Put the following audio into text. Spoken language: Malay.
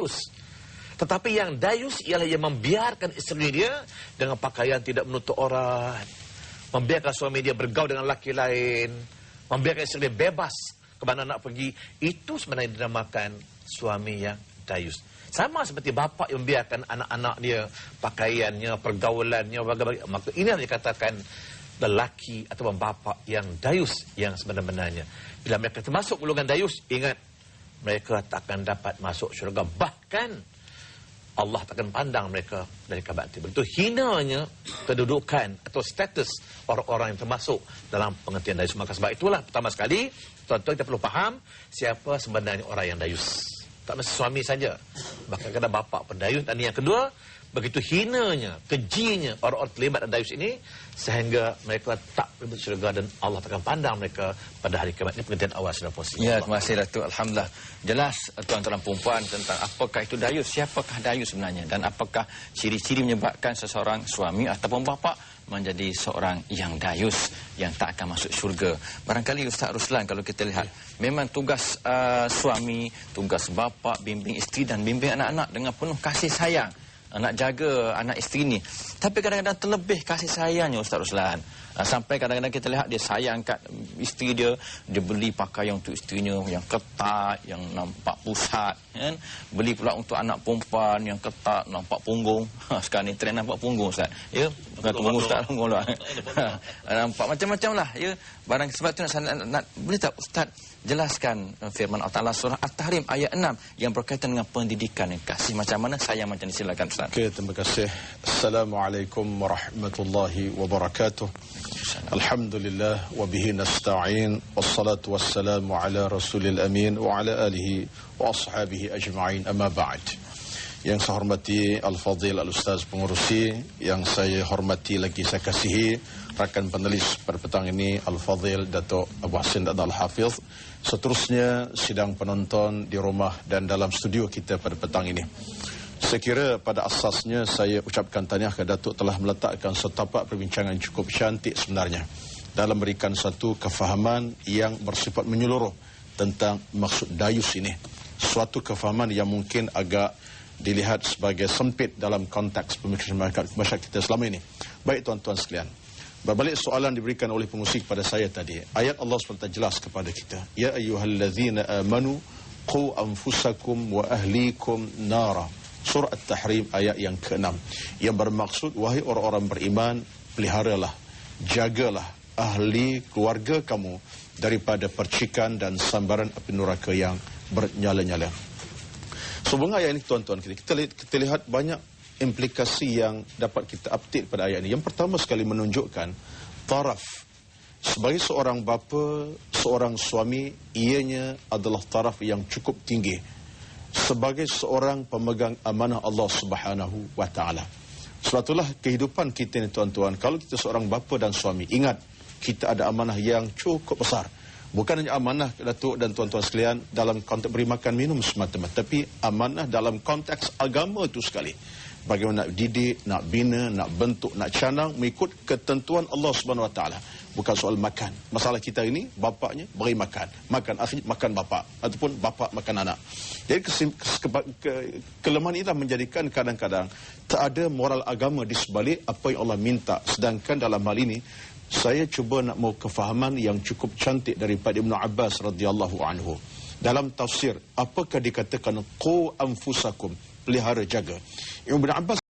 dayus. Tetapi yang dayus ialah yang membiarkan isteri dia dengan pakaian tidak menutup aurat, membiarkan suami dia bergaul dengan lelaki lain, membiarkan isteri dia bebas ke mana nak pergi. Itu sebenarnya dinamakan suami yang dayus. Sama seperti bapa yang membiarkan anak-anak dia, pakaiannya, pergaulannya, bagaimana. Maka ini yang dikatakan lelaki atau bapa yang dayus yang sebenarnya. Bila mereka termasuk golongan dayus, ingat, mereka takkan dapat masuk syurga. Bahkan Allah takkan pandang mereka dari kebakti. Begitu hinanya kedudukan atau status orang-orang yang termasuk dalam pengertian dayus. Maka sebab itulah pertama sekali, tuan-tuan kita perlu faham siapa sebenarnya orang yang dayus. Tak mesti suami saja. Bahkan kadang bapa pun dayus. Dan yang kedua, begitu hinanya, kejinya orang-orang terlibat dalam dayus ini, sehingga mereka tak berada syurga dan Allah takkan pandang mereka pada hari kiamat. Ini pengertian awal sudah posisi. Ya, terima kasih Datuk. Alhamdulillah. Jelas tuan-tuan perempuan tentang apakah itu dayus, siapakah dayus sebenarnya, dan apakah ciri-ciri menyebabkan seseorang suami ataupun bapa menjadi seorang yang dayus yang tak akan masuk syurga. Barangkali Ustaz Ruslan, kalau kita lihat, memang tugas suami, tugas bapa, bimbing isteri dan bimbing anak-anak dengan penuh kasih sayang, nak jaga anak isteri ni. Tapi kadang-kadang terlebih kasih sayangnya Ustaz Ruslan. Sampai kadang-kadang kita lihat dia sayang kat isteri dia, dia beli pakaian untuk isterinya yang ketat, yang nampak pusat, kan? Beli pula untuk anak perempuan yang ketat, nampak punggung. Sekarang ni trend nampak punggung Ustaz. Ya, kata punggung Ustaz pula. Nampak macam-macam lah, ya. Barang sebab tu nak boleh tak Ustaz jelaskan firman Allah Taala surah At-Tahrim ayat 6 yang berkaitan dengan pendidikan yang kasih macam mana, sayang macam ni, silakan Ustaz. Okey, terima kasih. Assalamualaikum warahmatullahi wabarakatuh. Alhamdulillah wa bihi nasta'in wassalatu wassalamu ala rasulil amin wa ala alihi wa ashabihi ajma'in, amma ba'd. Yang saya hormati Al-Fadhil Al-Ustaz Pengurusi, yang saya hormati lagi saya kasihi rakan penulis pada petang ini Al-Fadhil Datuk Abu Hassan Al-Hafiz, seterusnya sidang penonton di rumah dan dalam studio kita pada petang ini. Saya kira pada asasnya saya ucapkan tahniah kepada Datuk telah meletakkan setapak perbincangan cukup cantik sebenarnya dalam memberikan satu kefahaman yang bersifat menyeluruh tentang maksud dayus ini. Suatu kefahaman yang mungkin agak dilihat sebagai sempit dalam konteks pemikiran masyarakat kita selama ini. Baik tuan-tuan sekalian, berbalik soalan diberikan oleh pengusi kepada saya tadi, ayat Allah SWT jelas kepada kita, ya ayyuhallazina amanu qu anfusakum wa ahlikum nara. Surah At-Tahrim ayat yang ke-6, yang bermaksud, wahai orang-orang beriman, peliharalah, jagalah ahli keluarga kamu daripada percikan dan sambaran api neraka yang bernyala-nyala. Sebelum ayat ini tuan-tuan, kita lihat banyak implikasi yang dapat kita update pada ayat ini. Yang pertama sekali menunjukkan taraf sebagai seorang bapa, seorang suami, ianya adalah taraf yang cukup tinggi sebagai seorang pemegang amanah Allah Subhanahu wa taala. Sebab itulah kehidupan kita ni tuan-tuan, kalau kita seorang bapa dan suami, ingat kita ada amanah yang cukup besar. Bukan hanya amanah Datuk dan tuan-tuan sekalian dalam konteks beri makan minum semata-mata, tapi amanah dalam konteks agama itu sekali. Bagaimana nak didik, nak bina, nak bentuk, nak canang mengikut ketentuan Allah Subhanahu wa taala. Bukan soal makan. Masalah kita ini, bapaknya beri makan. Makan akhir makan bapak. Ataupun bapak makan anak. Jadi kelemahan inilah menjadikan kadang-kadang tak ada moral agama di sebalik apa yang Allah minta. Sedangkan dalam hal ini, saya cuba nak mau kefahaman yang cukup cantik daripada Ibn Abbas radhiyallahu anhu. Dalam tafsir, apakah dikatakan qu anfusakum, pelihara jaga. Ibn Abbas